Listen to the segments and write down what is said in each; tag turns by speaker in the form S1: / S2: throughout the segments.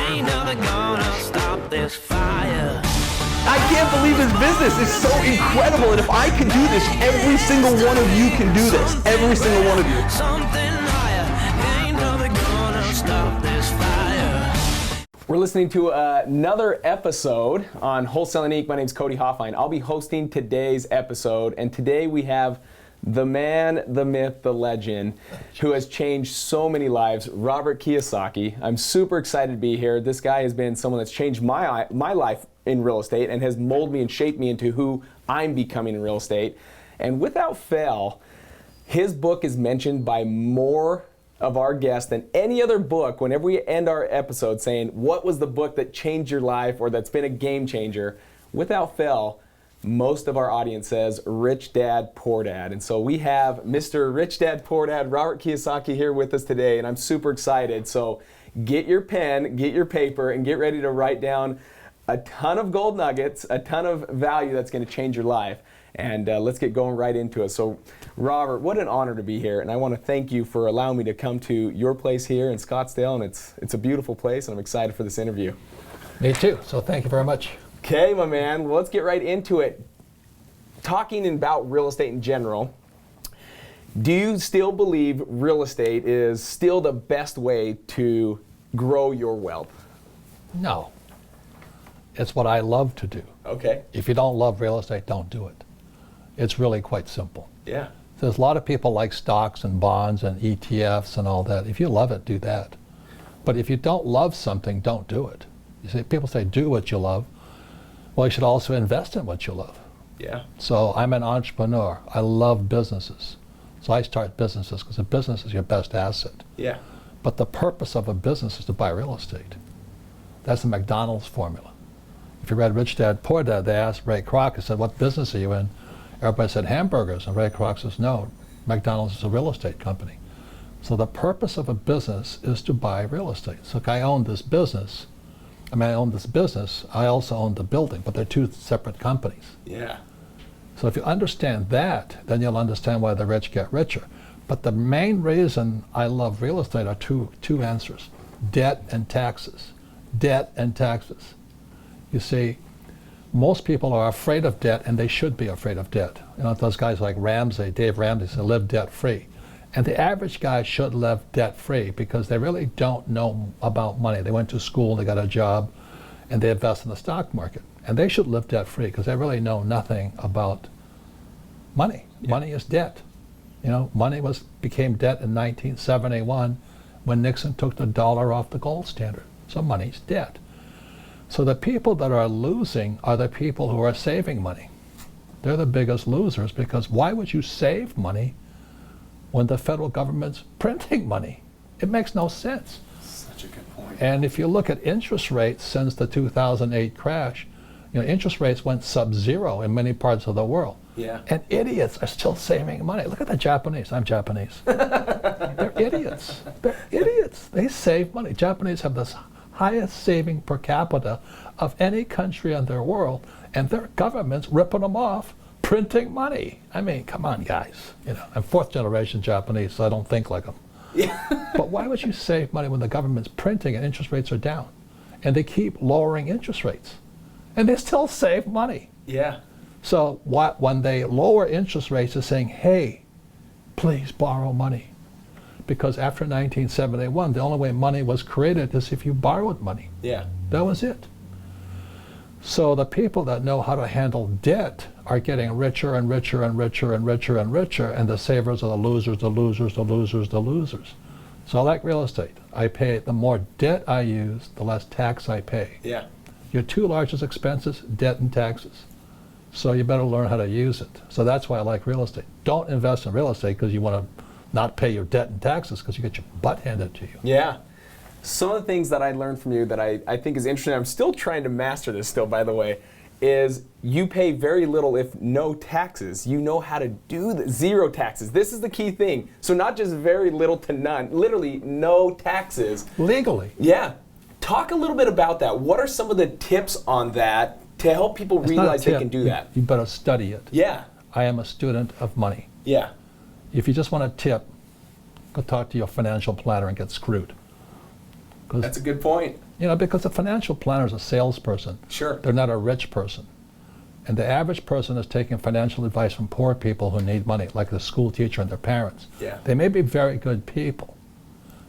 S1: ain't never gonna stop this fire.
S2: I can't believe his business is so incredible, and if I can do this, every single one of you can do this. Every single one of you.
S1: Something higher, ain't never gonna stop this fire.
S2: We're listening to another episode on Wholesaling Inc. My name's Cody Hofhine. I'll be hosting today's episode, and today we have the man, the myth, the legend, who has changed so many lives, Robert Kiyosaki. I'm super excited to be here. This guy has been someone that's changed my life in real estate and has molded me and shaped me into who I'm becoming in real estate. And without fail, his book is mentioned by more of our guests than any other book whenever we end our episode saying, what was the book that changed your life or that's been a game changer? Without fail, most of our audience says Rich Dad, Poor Dad. And so we have Mr. Rich Dad, Poor Dad, Robert Kiyosaki here with us today, and I'm super excited. So get your pen, get your paper, and get ready to write down a ton of gold nuggets, a ton of value that's going to change your life. And let's get going right into it. So Robert, what an honor to be here, and I want to thank you for allowing me to come to your place here in Scottsdale, and it's a beautiful place, and I'm excited for this interview.
S3: Me too, so thank you very much.
S2: Okay, my man, well, let's get right into it. Talking about real estate in general, do you still believe real estate is still the best way to grow your wealth?
S3: No. It's what I love to do.
S2: Okay.
S3: If you don't love real estate, don't do it. It's really quite simple.
S2: Yeah.
S3: There's a lot of people like stocks and bonds and ETFs and all that. If you love it, do that. But if you don't love something, don't do it. You see, people say do what you love. Well, you should also invest in what you love.
S2: Yeah.
S3: So I'm an entrepreneur. I love businesses. So I start businesses because a business is your best asset.
S2: Yeah.
S3: But the purpose of a business is to buy real estate. That's the McDonald's formula. If you read Rich Dad, Poor Dad, they asked Ray Kroc, he said, what business are you in? Everybody said hamburgers, and Ray Kroc says, no, McDonald's is a real estate company. So the purpose of a business is to buy real estate. So if I own this business, I own this business, I also own the building, but they're two separate companies.
S2: Yeah.
S3: So if you understand that, then you'll understand why the rich get richer. But the main reason I love real estate are two answers: debt and taxes. Debt and taxes. You see, most people are afraid of debt, and they should be afraid of debt. You know, those guys like Ramsey, Dave Ramsey, said live debt-free. And the average guy should live debt-free because they really don't know about money. They went to school, they got a job, and they invest in the stock market. And they should live debt-free because they really know nothing about money. Yeah. Money is debt. You know, money became debt in 1971 when Nixon took the dollar off the gold standard. So money's debt. So the people that are losing are the people who are saving money. They're the biggest losers because why would you save money when the federal government's printing money? It makes no sense.
S2: Such a good point.
S3: And if you look at interest rates since the 2008 crash, you know, interest rates went sub-zero in many parts of the world.
S2: Yeah.
S3: And idiots are still saving money. Look at the Japanese. I'm Japanese. They're idiots. They're idiots. They save money. Japanese have this highest saving per capita of any country in their world, and their government's ripping them off, printing money. I mean, come on, guys. You know, I'm fourth generation Japanese, so I don't think like them. Yeah. But why would you save money when the government's printing and interest rates are down? And they keep lowering interest rates. And they still save money.
S2: Yeah.
S3: So when they lower interest rates, they're saying, hey, please borrow money. Because after 1971, the only way money was created is if you borrowed money.
S2: Yeah.
S3: That was it. So the people that know how to handle debt are getting richer and richer and richer and richer and richer, and the savers are the losers, the losers, the losers, the losers. So I like real estate. I pay, the more debt I use, the less tax I pay.
S2: Yeah.
S3: Your two largest expenses, debt and taxes. So you better learn how to use it. So that's why I like real estate. Don't invest in real estate because you want to not pay your debt and taxes because you get your butt handed to you.
S2: Yeah. Some of the things that I learned from you that I think is interesting, I'm still trying to master this still, by the way, is you pay very little if no taxes. You know how to do the zero taxes. This is the key thing. So not just very little to none, literally no taxes.
S3: Legally.
S2: Yeah. Talk a little bit about that. What are some of the tips on that to help people realize they can do that?
S3: You better study it.
S2: Yeah.
S3: I am a student of money.
S2: Yeah.
S3: If you just want to tip, go talk to your financial planner and get screwed.
S2: That's a good point.
S3: Because a financial planner is a salesperson.
S2: Sure.
S3: They're not a rich person. And the average person is taking financial advice from poor people who need money, like the school teacher and their parents.
S2: Yeah.
S3: They may be very good people,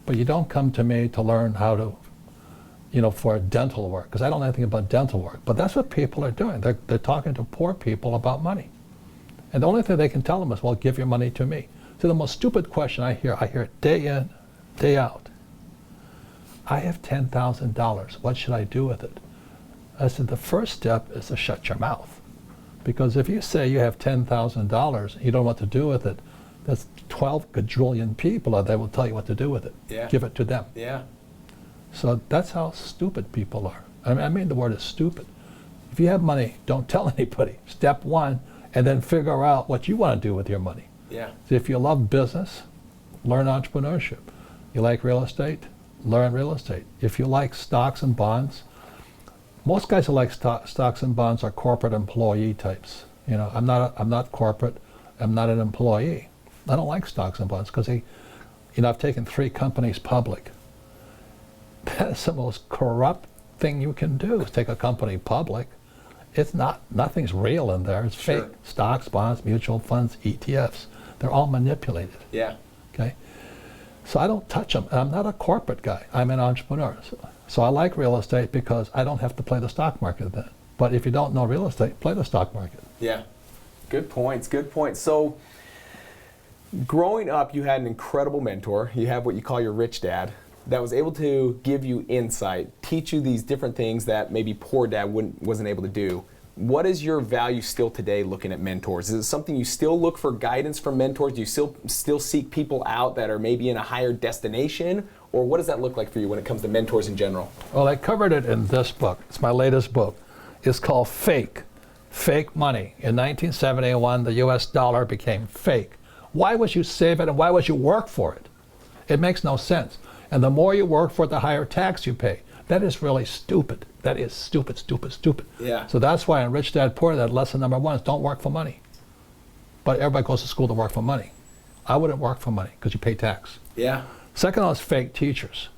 S3: but you don't come to me to learn how to, for dental work, because I don't know anything about dental work. But that's what people are doing. They're talking to poor people about money. And the only thing they can tell them is, well, give your money to me. So the most stupid question I hear it day in, day out. I have $10,000. What should I do with it? I said, the first step is to shut your mouth. Because if you say you have $10,000, you don't know what to do with it, there's 12 quadrillion people that will tell you what to do with it.
S2: Yeah.
S3: Give it to them.
S2: Yeah.
S3: So that's how stupid people are. I mean the word is stupid. If you have money, don't tell anybody. Step one, and then figure out what you want to do with your money.
S2: Yeah.
S3: So if you love business, learn entrepreneurship. You like real estate, learn real estate. If you like stocks and bonds, most guys who like stocks and bonds are corporate employee types. I'm not corporate. I'm not an employee. I don't like stocks and bonds because I've taken 3 companies public. That's the most corrupt thing you can do is take a company public. It's nothing's real in there. It's
S2: Sure.
S3: fake. Stocks, bonds, mutual funds, ETFs. They're all manipulated.
S2: Yeah.
S3: Okay. So I don't touch them. I'm not a corporate guy. I'm an entrepreneur. So I like real estate because I don't have to play the stock market then. But if you don't know real estate, play the stock market.
S2: Yeah. Good points. Good points. So growing up, you had an incredible mentor. You have what you call your rich dad that was able to give you insight, teach you these different things that maybe poor dad wasn't able to do. What is your value still today looking at mentors? Is it something you still look for guidance from mentors? Do you still seek people out that are maybe in a higher destination? Or what does that look like for you when it comes to mentors in general?
S3: Well, I covered it in this book. It's my latest book. It's called Fake Money. In 1971, the US dollar became fake. Why would you save it and why would you work for it? It makes no sense. And the more you work for it, the higher tax you pay. That is really stupid. That is stupid, stupid, stupid.
S2: Yeah.
S3: So that's why in Rich Dad Poor Dad, lesson number 1 is don't work for money. But everybody goes to school to work for money. I wouldn't work for money because you pay tax.
S2: Yeah.
S3: Second one is fake teachers.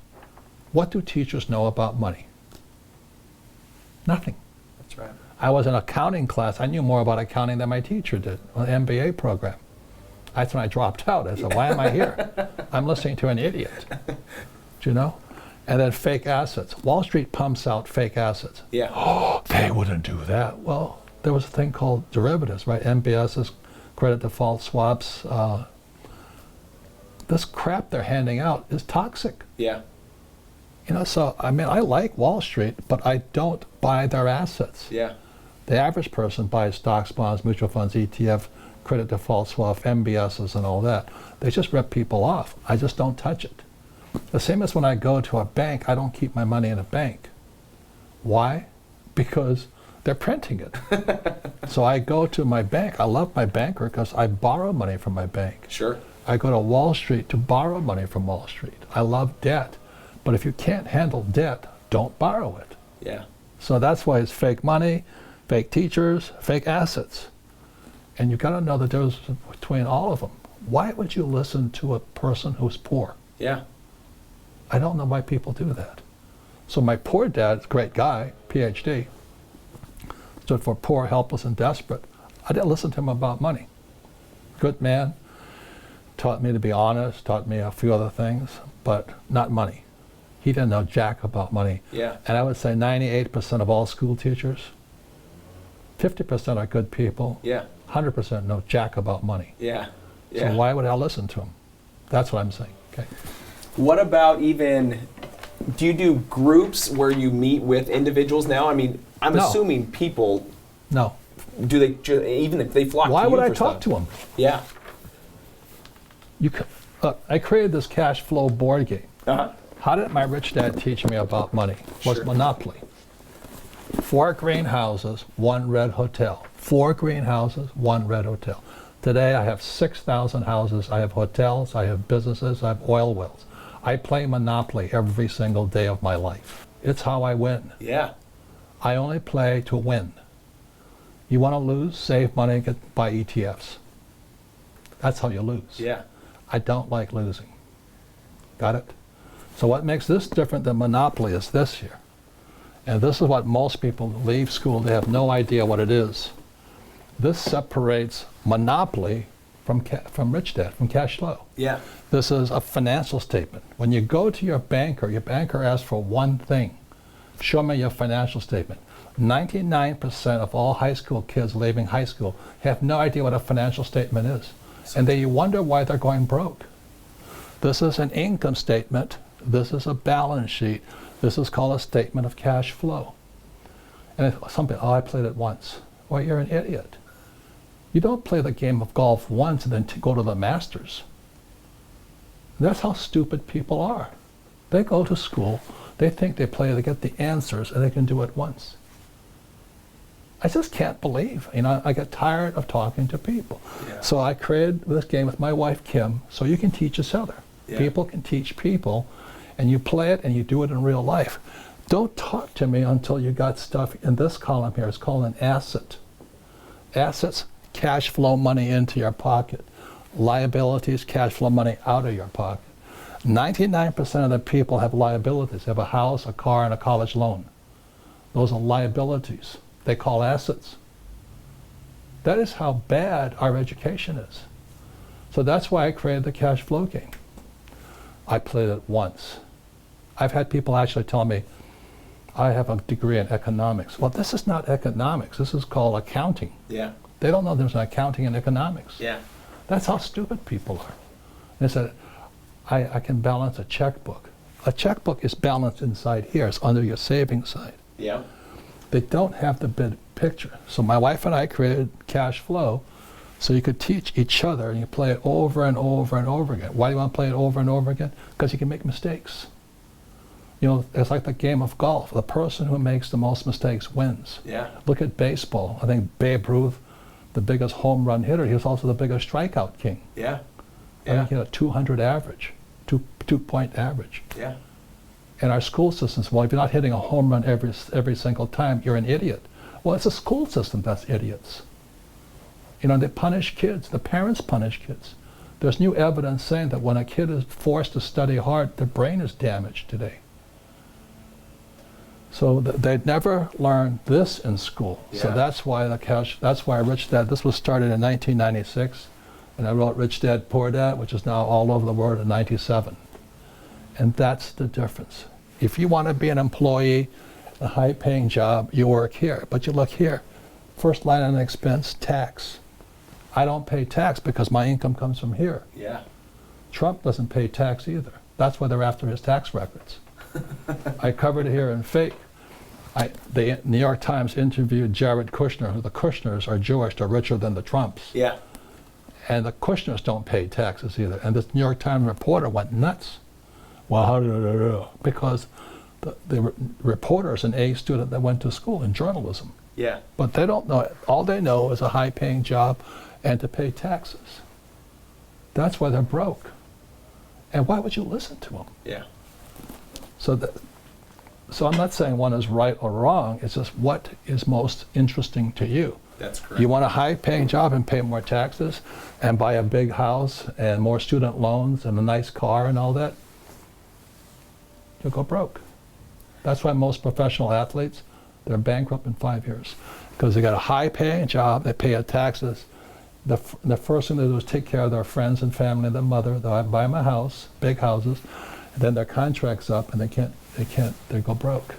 S3: What do teachers know about money? Nothing.
S2: That's right.
S3: I was in accounting class. I knew more about accounting than my teacher did on the MBA program. That's when I dropped out. I said, why am I here? I'm listening to an idiot. Do you know? And then fake assets. Wall Street pumps out fake assets.
S2: Yeah.
S3: Oh, they wouldn't do that. Well, there was a thing called derivatives, right? MBSs, credit default swaps. This crap they're handing out is toxic.
S2: Yeah.
S3: So, I like Wall Street, but I don't buy their assets.
S2: Yeah.
S3: The average person buys stocks, bonds, mutual funds, ETF, credit default swap, MBSs, and all that. They just rip people off. I just don't touch it. The same as when I go to a bank, I don't keep my money in a bank. Why? Because they're printing it. So I go to my bank. I love my banker because I borrow money from my bank.
S2: Sure.
S3: I go to Wall Street to borrow money from Wall Street. I love debt. But if you can't handle debt, don't borrow it.
S2: Yeah.
S3: So that's why it's fake money, fake teachers, fake assets. And you've got to know the difference between all of them. Why would you listen to a person who's poor?
S2: Yeah.
S3: I don't know why people do that. So my poor dad, great guy, PhD, stood for poor, helpless, and desperate. I didn't listen to him about money. Good man, taught me to be honest, taught me a few other things, but not money. He didn't know jack about money.
S2: Yeah.
S3: And I would say 98% of all school teachers, 50% are good people.
S2: Yeah.
S3: 100% know jack about money.
S2: Yeah. Yeah.
S3: So why would I listen to him? That's what I'm saying. Okay.
S2: What about do you do groups where you meet with individuals now? I'm
S3: No.
S2: assuming people,
S3: No.
S2: do they, even if they flock
S3: Why
S2: to you
S3: would I
S2: for
S3: talk
S2: stuff?
S3: to him?
S2: Yeah.
S3: I created this Cashflow board game.
S2: Uh-huh.
S3: How did my rich dad teach me about money? Was
S2: Sure.
S3: Monopoly. 4 greenhouses, 1 red hotel. 4 greenhouses, 1 red hotel. Today I have 6,000 houses. I have hotels, I have businesses, I have oil wells. I play Monopoly every single day of my life. It's how I win.
S2: Yeah.
S3: I only play to win. You want to lose? Save money, buy ETFs. That's how you lose.
S2: Yeah.
S3: I don't like losing. Got it? So what makes this different than Monopoly is this here. And this is what most people leave school, they have no idea what it is. This separates monopoly from rich dad, from cash flow.
S2: Yeah.
S3: This is a financial statement. When you go to your banker asks for one thing. Show me your financial statement. 99% of all high school kids leaving high school have no idea what a financial statement is. And then you wonder why they're going broke. This is an income statement. This is a balance sheet. This is called a statement of cash flow. And if something, I played it once. Well, you're an idiot. You don't play the game of golf once and then go to the Masters. That's how stupid people are. They go to school, they think they get the answers, and they can do it once. I just can't believe, I get tired of talking to people.
S2: Yeah.
S3: So I created this game with my wife, Kim, so you can teach each other.
S2: Yeah.
S3: People can teach people, and you play it and you do it in real life. Don't talk to me until you got stuff in this column here. It's called an asset. Assets, cash flow money into your pocket. Liabilities, cash flow money out of your pocket. 99% of the people have liabilities. They have a house, a car, and a college loan. Those are liabilities. They call assets. That is how bad our education is. So that's why I created the cash flow game. I played it once. I've had people actually tell me, I have a degree in economics. Well, this is not economics. This is called accounting.
S2: Yeah.
S3: They don't know there's an accounting and economics.
S2: Yeah.
S3: That's how stupid people are. They said, I can balance a checkbook. A checkbook is balanced inside here. It's under your savings side.
S2: Yeah.
S3: They don't have the big picture. So my wife and I created cash flow so you could teach each other and you play it over and over and over again. Why do you want to play it over and over again? Because you can make mistakes. It's like the game of golf. The person who makes the most mistakes wins.
S2: Yeah.
S3: Look at baseball. I think Babe Ruth, the biggest home run hitter, he was also the biggest strikeout king.
S2: Yeah.
S3: I think he had a 200 average, two-point average.
S2: Yeah.
S3: In our school systems, well, if you're not hitting a home run every single time, you're an idiot. Well, it's a school system that's idiots. They punish kids. The parents punish kids. There's new evidence saying that when a kid is forced to study hard, their brain is damaged today. So they'd never learned this in school.
S2: Yeah.
S3: So that's why Rich Dad, this was started in 1996, and I wrote Rich Dad, Poor Dad, which is now all over the world in 97. And that's the difference. If you want to be an employee, a high-paying job, you work here. But you look here, first line on expense, tax. I don't pay tax because my income comes from here.
S2: Yeah.
S3: Trump doesn't pay tax either. That's why they're after his tax records. I covered it here in fake. The New York Times interviewed Jared Kushner, who the Kushners are Jewish, they're richer than the Trumps.
S2: Yeah.
S3: And the Kushners don't pay taxes either. And this New York Times reporter went nuts. Well, how did I do? Because the reporter's an A student that went to school in journalism.
S2: Yeah.
S3: But they don't know, all they know is a high-paying job and to pay taxes. That's why they're broke. And why would you listen to them?
S2: Yeah.
S3: So I'm not saying one is right or wrong, it's just what is most interesting to you.
S2: That's correct.
S3: You want a high-paying job and pay more taxes and buy a big house and more student loans and a nice car and all that, you'll go broke. That's why most professional athletes, they're bankrupt in 5 years. Because they got a high-paying job, they pay their taxes. The first thing they do is take care of their friends and family, their mother. They'll buy them a house, big houses, and then their contract's up and they go broke.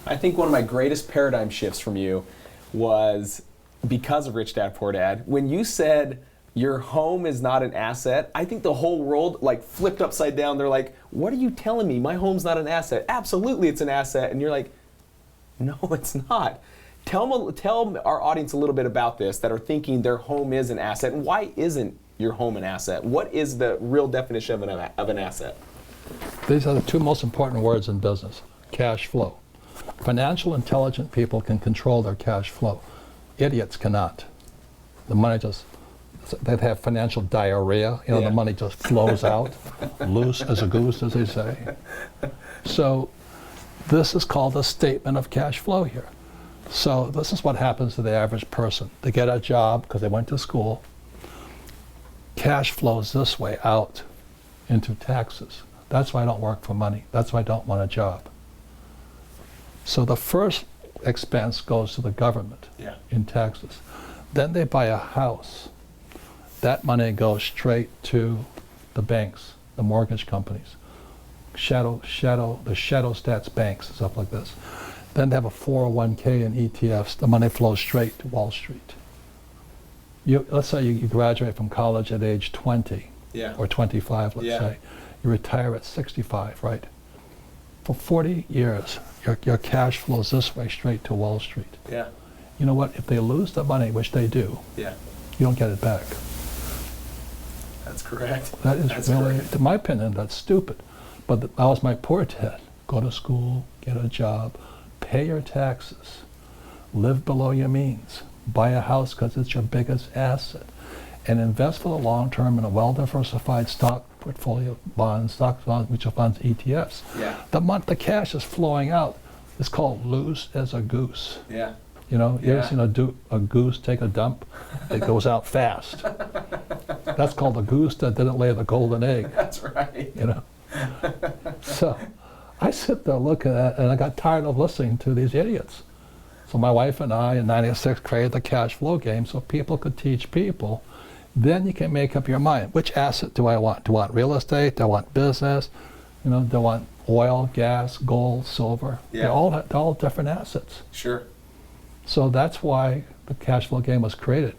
S2: I think one of my greatest paradigm shifts from you was because of Rich Dad Poor Dad. When you said your home is not an asset, I think the whole world flipped upside down. They're like, what are you telling me? My home's not an asset. Absolutely it's an asset. And you're like, no, it's not. Tell our audience a little bit about this that are thinking their home is an asset. And why isn't your home an asset? What is the real definition of an asset?
S3: These are the two most important words in business, cash flow. Financial intelligent people can control their cash flow. Idiots cannot. The money they have financial diarrhea.
S2: Yeah.
S3: The money just flows out, loose as a goose, as they say. So this is called a statement of cash flow here. So this is what happens to the average person. They get a job because they went to school. Cash flows this way out into taxes. That's why I don't work for money. That's why I don't want a job. So the first expense goes to the government in taxes. Then they buy a house. That money goes straight to the banks, the mortgage companies, the shadow stats banks, stuff like this. Then they have a 401k and ETFs. The money flows straight to Wall Street. Let's say you graduate from college at age 20 or 25, let's say. You retire at 65, right? For 40 years, your cash flows this way straight to Wall Street.
S2: Yeah.
S3: You know what? If they lose the money, which they do, you don't get it back.
S2: That's correct.
S3: That is
S2: That's
S3: really,
S2: correct.
S3: in my opinion, that's stupid. But that was my poor dad. Go to school, get a job, pay your taxes, live below your means, buy a house because it's your biggest asset, and invest for the long term in a well-diversified stock portfolio, bonds, stocks, bonds, mutual funds, ETFs.
S2: Yeah.
S3: The cash is flowing out. It's called loose as a goose.
S2: Yeah.
S3: You know, you ever seen a goose take a dump? It goes out fast. That's called a goose that didn't lay the golden egg.
S2: That's right.
S3: You know. So I sit there looking at, and I got tired of listening to these idiots. So my wife and I in '96 created the Cashflow Game so people could teach people. Then you can make up your mind. Which asset do I want? Do I want real estate? Do I want business? You know, do I want oil, gas, gold, silver?
S2: Yeah.
S3: They're all different assets.
S2: Sure.
S3: So that's why the Cashflow Game was created.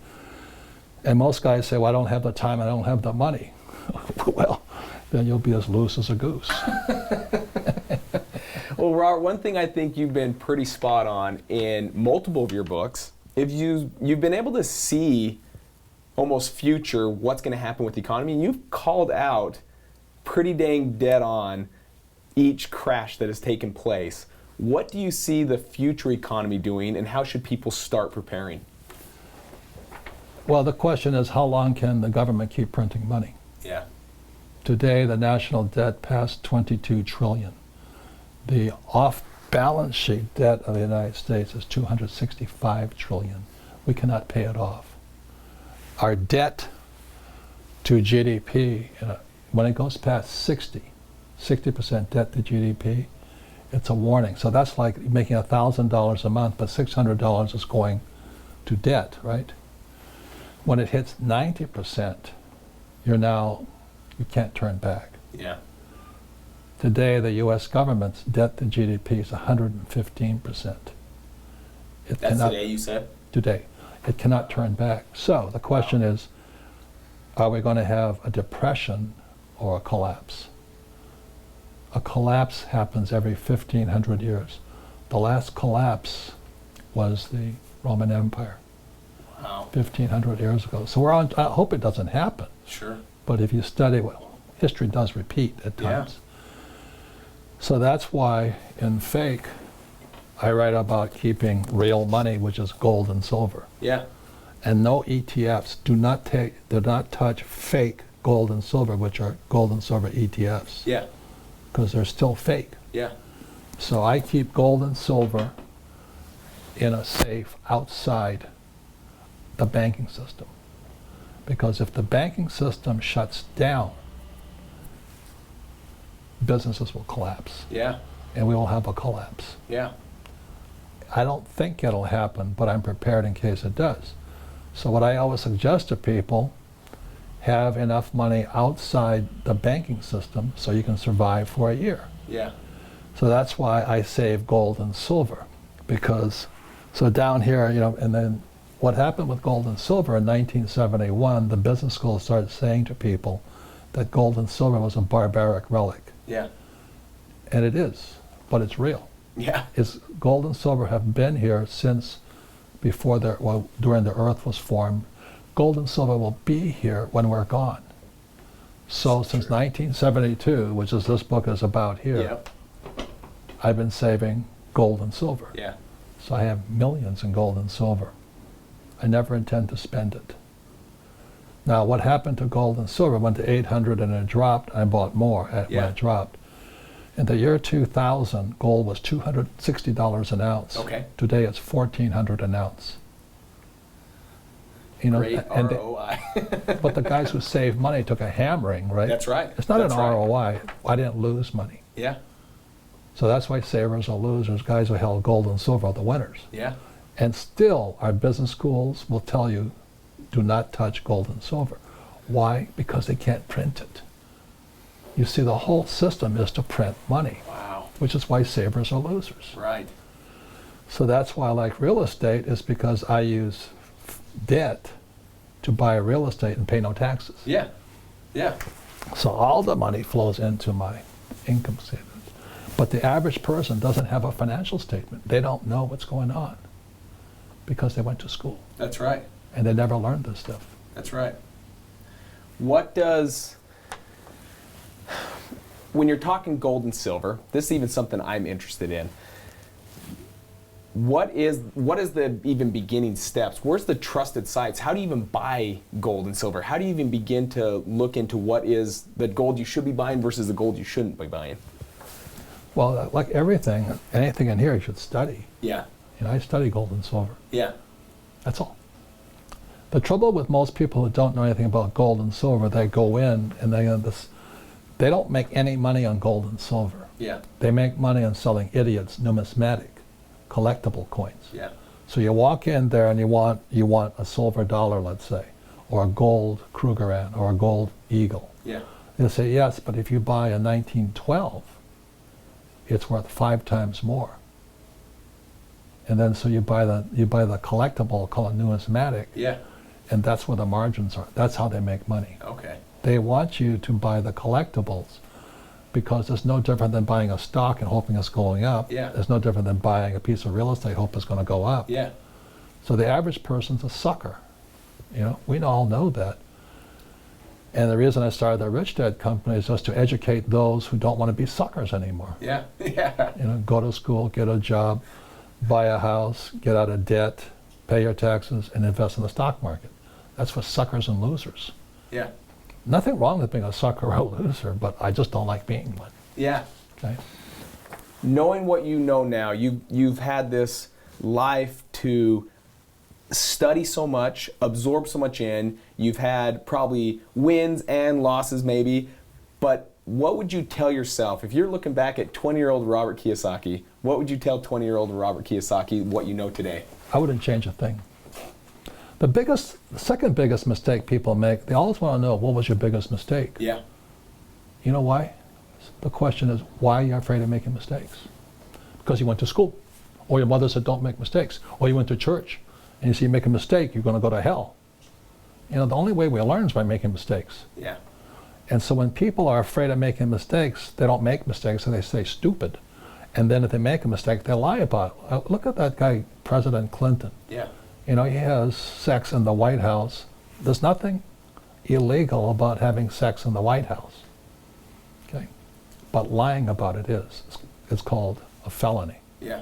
S3: And most guys say, well, I don't have the time, I don't have the money. Well, then you'll be as loose as a goose.
S2: Well, Robert, one thing I think you've been pretty spot on in multiple of your books, if you've been able to see almost future what's going to happen with the economy, and you've called out pretty dang dead on each crash that has taken place. What do you see the future economy doing, and how should people start preparing?
S3: Well, the question is, how long can the government keep printing money?
S2: Yeah.
S3: Today, the national debt passed $22 trillion. The off-balance sheet debt of the United States is $265 trillion. We cannot pay it off. Our debt to GDP, when it goes past 60% debt to GDP, it's a warning. So that's like making $1,000 a month, but $600 is going to debt, right? When it hits 90%, you can't turn back.
S2: Yeah.
S3: Today, the U.S. government's debt to GDP is 115%.
S2: That's today, you said?
S3: Today. It cannot turn back. So the question is, are we going to have a depression or a collapse? A collapse happens every 1,500 years. The last collapse was the Roman Empire.
S2: Wow.
S3: 1,500 years ago. So I hope it doesn't happen.
S2: Sure.
S3: But if you study, well, history does repeat at times. So that's why in Fake, I write about keeping real money, which is gold and silver.
S2: Yeah.
S3: And no ETFs. Do not touch fake gold and silver, which are gold and silver ETFs.
S2: Yeah.
S3: Because they're still fake.
S2: Yeah.
S3: So I keep gold and silver in a safe outside the banking system. Because if the banking system shuts down, businesses will collapse.
S2: Yeah.
S3: And we will have a collapse.
S2: Yeah.
S3: I don't think it'll happen, but I'm prepared in case it does. So what I always suggest to people, have enough money outside the banking system so you can survive for a year.
S2: Yeah.
S3: So that's why I save gold and silver, because so down here, and then what happened with gold and silver in 1971, the business school started saying to people that gold and silver was a barbaric relic.
S2: Yeah.
S3: And it is, but it's real.
S2: Yeah.
S3: Gold and silver have been here since during the earth was formed. Gold and silver will be here when we're gone. So since 1972, which is this book is about here,
S2: Yep.
S3: I've been saving gold and silver.
S2: Yeah.
S3: So I have millions in gold and silver. I never intend to spend it. Now, what happened to gold and silver? It went to 800 and it dropped. I bought more when it dropped. In the year 2000, gold was $260 an ounce.
S2: Okay.
S3: Today it's $1,400 an ounce.
S2: Great
S3: and
S2: ROI.
S3: but the guys who saved money took a hammering, right?
S2: That's right.
S3: It's not
S2: That's
S3: an
S2: right.
S3: ROI. I didn't lose money.
S2: Yeah.
S3: So that's why savers are losers. Guys who held gold and silver are the winners.
S2: Yeah.
S3: And still, our business schools will tell you, do not touch gold and silver. Why? Because they can't print it. You see, the whole system is to print money.
S2: Wow.
S3: Which is why savers are losers.
S2: Right.
S3: So that's why I like real estate, is because I use debt to buy real estate and pay no taxes.
S2: Yeah. Yeah.
S3: So all the money flows into my income statement. But the average person doesn't have a financial statement. They don't know what's going on because they went to school.
S2: That's right.
S3: And they never learned this stuff.
S2: That's right. What does, when you're talking gold and silver, this is even something I'm interested in. What is the even beginning steps? Where's the trusted sites? How do you even buy gold and silver? How do you even begin to look into what is the gold you should be buying versus the gold you shouldn't be buying?
S3: Well, like everything, anything in here you should study.
S2: Yeah.
S3: You know, I study gold and silver.
S2: Yeah.
S3: That's all. The trouble with most people who don't know anything about gold and silver, they go in and they don't make any money on gold and silver.
S2: Yeah.
S3: They make money on selling idiots numismatic, collectible coins.
S2: Yeah.
S3: So you walk in there and you want a silver dollar, let's say, or a gold Krugerrand or a gold eagle.
S2: Yeah.
S3: They'll say, yes, but if you buy a 1912, it's worth 5 times more. And then so you buy the collectible, call it numismatic.
S2: Yeah.
S3: And that's where the margins are. That's how they make money.
S2: Okay.
S3: They want you to buy the collectibles because it's no different than buying a stock and hoping it's going up.
S2: Yeah.
S3: It's no different than buying a piece of real estate, hope it's going to go up.
S2: Yeah.
S3: So the average person's a sucker. You know, we all know that. And the reason I started the Rich Dad Company is just to educate those who don't want to be suckers anymore.
S2: Yeah. Yeah.
S3: You know, go to school, get a job, buy a house, get out of debt, pay your taxes, and invest in the stock market. That's for suckers and losers.
S2: Yeah.
S3: Nothing wrong with being a sucker or a loser, but I just don't like being one.
S2: Yeah.
S3: Okay?
S2: Knowing what you know now, you've had this life to study so much, absorb so much in. You've had probably wins and losses maybe, but what would you tell yourself if you're looking back at 20-year-old Robert Kiyosaki? What would you tell 20-year-old Robert Kiyosaki what you know today?
S3: I wouldn't change a thing. The second biggest mistake people make, they always want to know, what was your biggest mistake?
S2: Yeah.
S3: You know why? The question is, why are you afraid of making mistakes? Because you went to school, or your mother said don't make mistakes, or you went to church, and you see you make a mistake, you're going to go to hell. You know, the only way we learn is by making mistakes.
S2: Yeah.
S3: And so when people are afraid of making mistakes, they don't make mistakes, and they say stupid. And then if they make a mistake, they lie about it. Look at that guy, President Clinton.
S2: Yeah.
S3: You know, he has sex in the White House. There's nothing illegal about having sex in the White House. Okay? But lying about it is. It's called a felony.
S2: Yeah.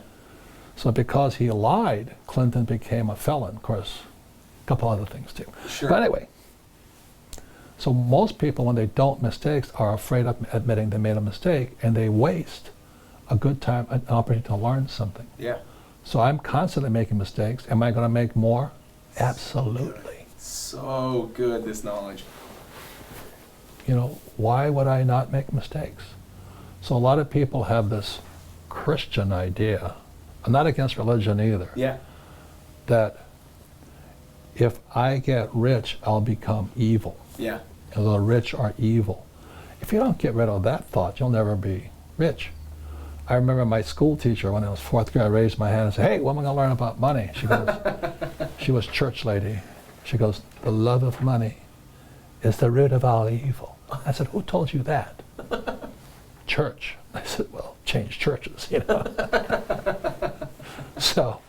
S3: So because he lied, Clinton became a felon. Of course, a couple other things too.
S2: Sure.
S3: But anyway, so most people, when they don't mistakes, are afraid of admitting they made a mistake, and they waste a good time, an opportunity to learn something.
S2: Yeah.
S3: So I'm constantly making mistakes. Am I going to make more? Absolutely.
S2: So good, this knowledge.
S3: You know, why would I not make mistakes? So a lot of people have this Christian idea. I'm not against religion either.
S2: Yeah.
S3: That if I get rich, I'll become evil.
S2: Yeah.
S3: And the rich are evil. If you don't get rid of that thought, you'll never be rich. I remember my school teacher when I was 4th grade, I raised my hand and said, hey, what am I going to learn about money? She goes, she was church lady. She goes, the love of money is the root of all evil. I said, who told you that? Church. I said, well, change churches, you know. So,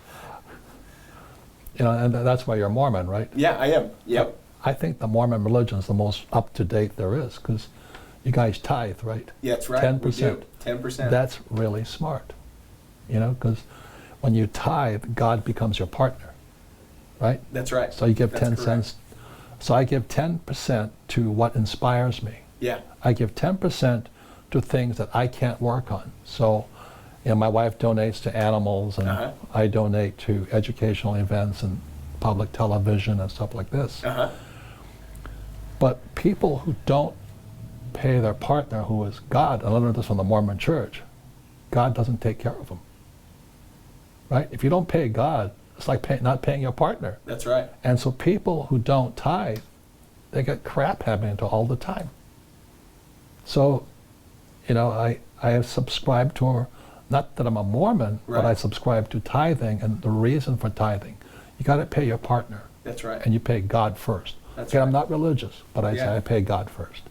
S3: you know, and that's why you're Mormon, right?
S2: Yeah, I am. Yep.
S3: I think the Mormon religion is the most up-to-date there is, because you guys tithe, right?
S2: Yeah, that's right.
S3: 10%.
S2: We do. 10%.
S3: That's really smart, you know, because when you tithe, God becomes your partner, right?
S2: That's right.
S3: So you give
S2: That's
S3: 10
S2: correct.
S3: cents. So I give 10% to what inspires me.
S2: Yeah.
S3: I give 10% to things that I can't work on. So, you know, my wife donates to animals, and
S2: Uh-huh.
S3: I donate to educational events and public television and stuff like this.
S2: Uh-huh.
S3: But people who don't pay their partner, who is God, and I learned this from the Mormon Church, God doesn't take care of them. Right? If you don't pay God, it's like not paying your partner.
S2: That's right.
S3: And so people who don't tithe, they get crap happening to all the time. So, I have subscribed to, not that I'm a Mormon, but I subscribe to tithing, and the reason for tithing, you got to pay your partner.
S2: That's right.
S3: And you pay God first.
S2: That's
S3: okay,
S2: right.
S3: I'm not religious, but I say I pay God first.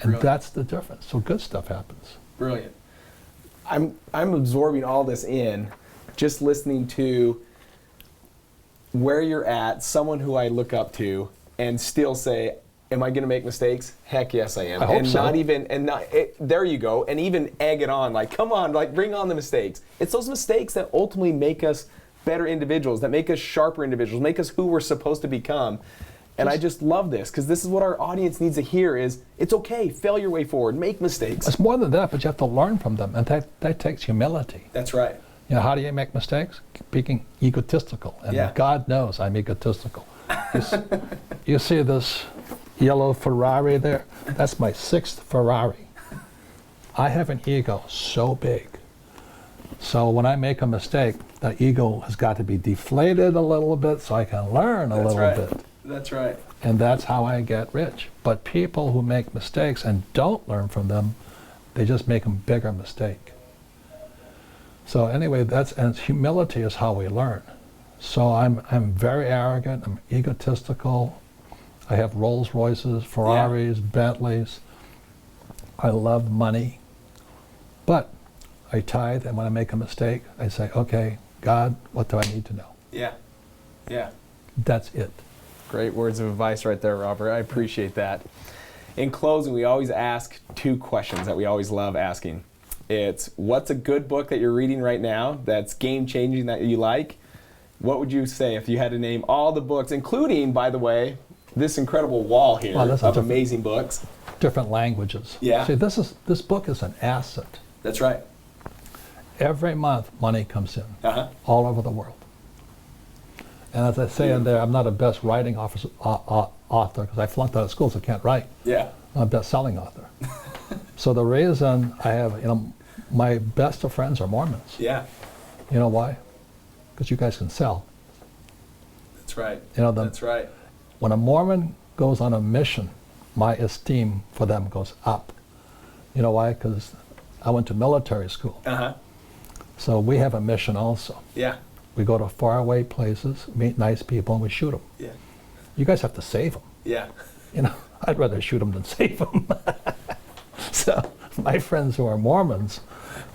S3: And that's the difference. So good stuff happens.
S2: Brilliant. I'm absorbing all this in, just listening to where you're at, someone who I look up to, and still say, am I going to make mistakes? Heck yes, I am.
S3: I hope
S2: and
S3: so.
S2: There you go. And even egg it on, like, come on, like, bring on the mistakes. It's those mistakes that ultimately make us better individuals, that make us sharper individuals, make us who we're supposed to become. And I just love this, because this is what our audience needs to hear is, it's okay, fail your way forward, make mistakes.
S3: It's more than that, but you have to learn from them, and that takes humility.
S2: That's right.
S3: How do you make mistakes? Being egotistical, and God knows I'm egotistical. You see this yellow Ferrari there? That's my 6th Ferrari. I have an ego so big. So when I make a mistake, the ego has got to be deflated a little bit so I can learn a little bit.
S2: That's right.
S3: And that's how I get rich. But people who make mistakes and don't learn from them, they just make a bigger mistake. So anyway, and humility is how we learn. So I'm very arrogant, I'm egotistical, I have Rolls Royces, Ferraris, Bentleys. I love money. But I tithe, and when I make a mistake, I say, okay, God, what do I need to know?
S2: Yeah. Yeah.
S3: That's it.
S2: Great words of advice right there, Robert. I appreciate that. In closing, we always ask 2 questions that we always love asking. It's, what's a good book that you're reading right now that's game-changing that you like? What would you say if you had to name all the books, including, by the way, this incredible wall here of amazing books?
S3: Different languages.
S2: Yeah.
S3: See, this book is an asset.
S2: That's right.
S3: Every month, money comes in all over the world. And as I say in there, I'm not a best writing author because I flunked out of school, so I can't write.
S2: Yeah.
S3: I'm a best-selling author. So the reason I have, my best of friends are Mormons.
S2: Yeah.
S3: You know why? Because you guys can sell.
S2: That's right.
S3: That's
S2: right.
S3: When a Mormon goes on a mission, my esteem for them goes up. You know why? Because I went to military school. So we have a mission also.
S2: Yeah.
S3: We go to faraway places, meet nice people, and we shoot them.
S2: Yeah.
S3: You guys have to save them.
S2: Yeah.
S3: I'd rather shoot them than save them. So my friends who are Mormons,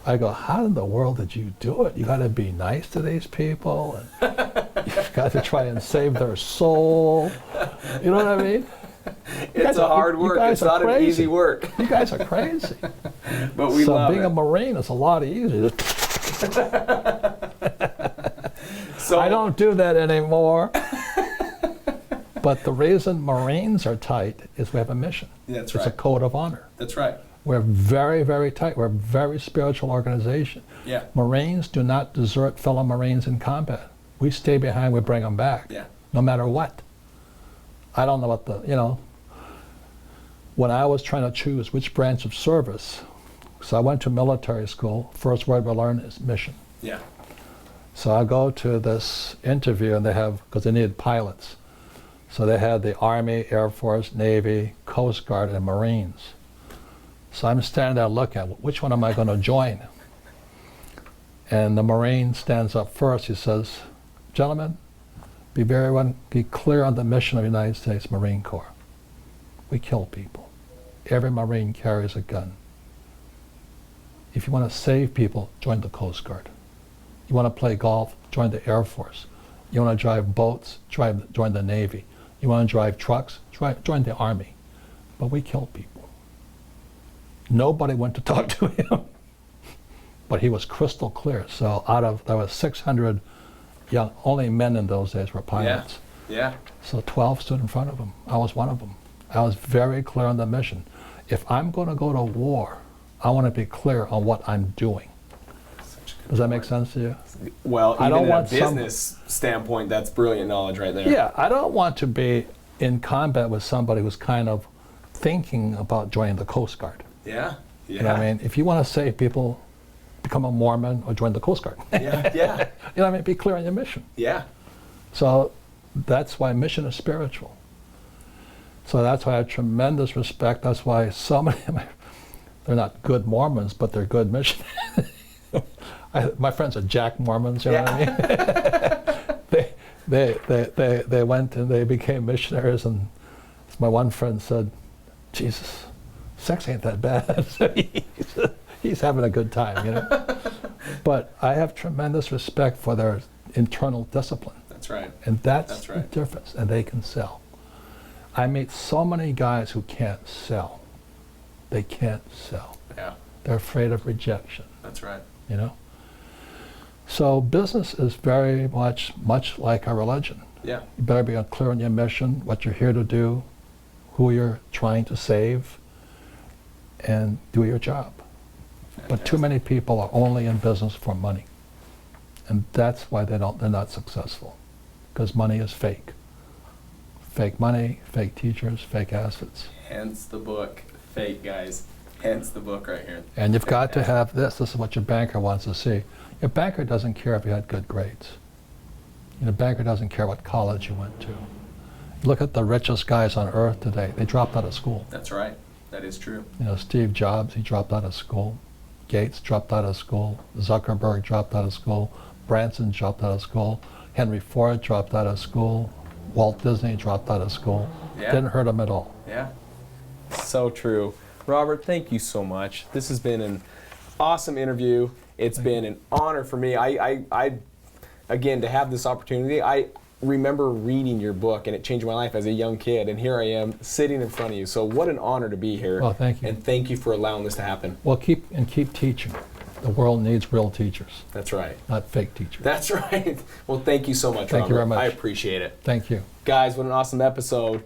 S3: I go, how in the world did you do it? You got to be nice to these people, and you've got to try and save their soul. You know what I mean?
S2: It's a hard work. It's not an easy work.
S3: You guys are crazy.
S2: But we love it.
S3: So being a Marine is a lot easier.
S2: So
S3: I don't do that anymore. But the reason Marines are tight is we have a mission.
S2: That's
S3: It's a code of honor.
S2: That's right.
S3: We're very, very tight. We're a very spiritual organization.
S2: Yeah.
S3: Marines do not desert fellow Marines in combat. We stay behind, we bring them back.
S2: Yeah.
S3: No matter what. I don't know what when I was trying to choose which branch of service, so I went to military school, first word we learn is mission.
S2: Yeah.
S3: So I go to this interview and because they needed pilots. So they had the Army, Air Force, Navy, Coast Guard, and Marines. So I'm standing there looking at which one am I going to join? And the Marine stands up first. He says, gentlemen, be clear on the mission of the United States Marine Corps. We kill people. Every Marine carries a gun. If you want to save people, join the Coast Guard. You want to play golf, join the Air Force. You want to drive boats, join the Navy. You want to drive trucks, join the Army. But we kill people. Nobody went to talk to him. But he was crystal clear. So there was 600 young, only men in those days were pilots.
S2: Yeah.
S3: So 12 stood in front of him. I was one of them. I was very clear on the mission. If I'm going to go to war, I want to be clear on what I'm doing. Does that make sense to you?
S2: Well, even in a business standpoint, that's brilliant knowledge right there.
S3: Yeah, I don't want to be in combat with somebody who's kind of thinking about joining the Coast Guard.
S2: Yeah.
S3: You know what I mean? If you want to save people, become a Mormon or join the Coast Guard.
S2: Yeah, yeah.
S3: You know what I mean? Be clear on your mission.
S2: Yeah.
S3: So that's why mission is spiritual. So that's why I have tremendous respect. That's why so many of they're not good Mormons, but they're good missionaries. My friends are Jack Mormons, you know what I mean? They went and they became missionaries, and my one friend said, Jesus, sex ain't that bad. So he's having a good time, you know? But I have tremendous respect for their internal discipline.
S2: That's right.
S3: And that's
S2: right.
S3: the difference, and they can sell. I meet so many guys who can't sell. They can't sell.
S2: Yeah.
S3: They're afraid of rejection,
S2: That's right.
S3: you know? So business is very much like a religion.
S2: Yeah.
S3: You better be clear on your mission, what you're here to do, who you're trying to save, and do your job. But too many people are only in business for money. And that's why they're not successful, because money is fake. Fake money, fake teachers, fake assets.
S2: Hence the book, Fake, guys. Hence the book right here.
S3: And you've got to have this. This is what your banker wants to see. Your banker doesn't care if you had good grades. Your banker doesn't care what college you went to. Look at the richest guys on earth today. They dropped out of school.
S2: That's right. That is true.
S3: You know, Steve Jobs, he dropped out of school. Gates dropped out of school. Zuckerberg dropped out of school. Branson dropped out of school. Henry Ford dropped out of school. Walt Disney dropped out of school.
S2: Yeah.
S3: Didn't hurt him at all.
S2: Yeah. So true. Robert, thank you so much. This has been an awesome interview. It's been an honor for me. I again, to have this opportunity, I remember reading your book, and it changed my life as a young kid, and here I am sitting in front of you. So what an honor to be here.
S3: Well, thank you.
S2: And thank you for allowing this to happen.
S3: Well, keep teaching. The world needs real teachers,
S2: That's right.
S3: not fake teachers.
S2: That's right. Well, thank you so much,
S3: Thank you
S2: Robert.
S3: very much.
S2: I appreciate it.
S3: Thank you.
S2: Guys, what an awesome episode.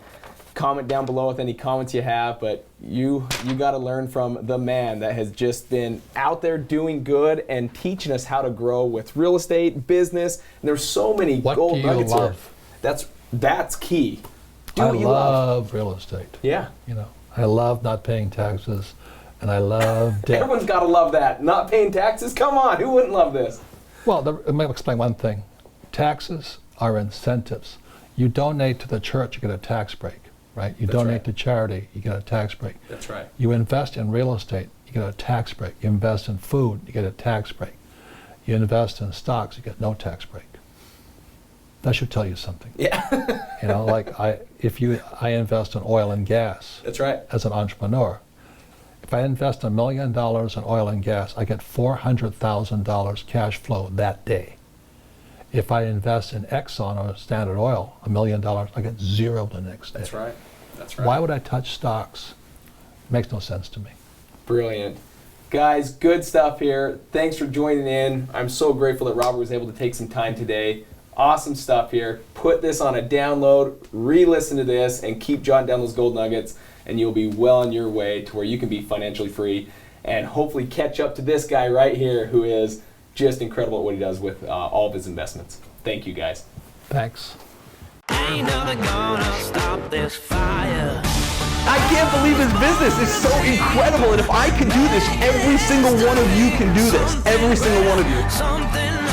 S2: Comment down below with any comments you have, but you got to learn from the man that has just been out there doing good and teaching us how to grow with real estate, business, and there's so many gold nuggets here. That's key. Do
S3: I
S2: what you love.
S3: love real estate.
S2: Yeah.
S3: You know, I love not paying taxes, and I love debt.
S2: Everyone's got to love that. Not paying taxes? Come on, who wouldn't love this?
S3: Well, let me explain one thing. Taxes are incentives. You donate to the church, you get a tax break, right? You
S2: That's
S3: donate
S2: right.
S3: to charity, you get a tax break.
S2: That's right.
S3: You invest in real estate, you get a tax break. You invest in food, you get a tax break. You invest in stocks, you get no tax break. That should tell you something.
S2: Yeah.
S3: You know, like I invest in oil and gas.
S2: That's right.
S3: As an entrepreneur. If I invest $1 million in oil and gas, I get $400,000 cash flow that day. If I invest in Exxon or Standard Oil, $1 million, I get zero the next day.
S2: That's right. That's right.
S3: Why would I touch stocks? Makes no sense to me.
S2: Brilliant. Guys, good stuff here. Thanks for joining in. I'm so grateful that Robert was able to take some time today. Awesome stuff here. Put this on a download, re-listen to this, and keep jotting down those gold nuggets, and you'll be well on your way to where you can be financially free and hopefully catch up to this guy right here who is just incredible at what he does with all of his investments. Thank you, guys.
S3: Thanks.
S1: Ain't nothing gonna stop this fire.
S4: I can't believe his business is so incredible, and if I can do this, every single one of you can do this. Every single one of you.
S1: Something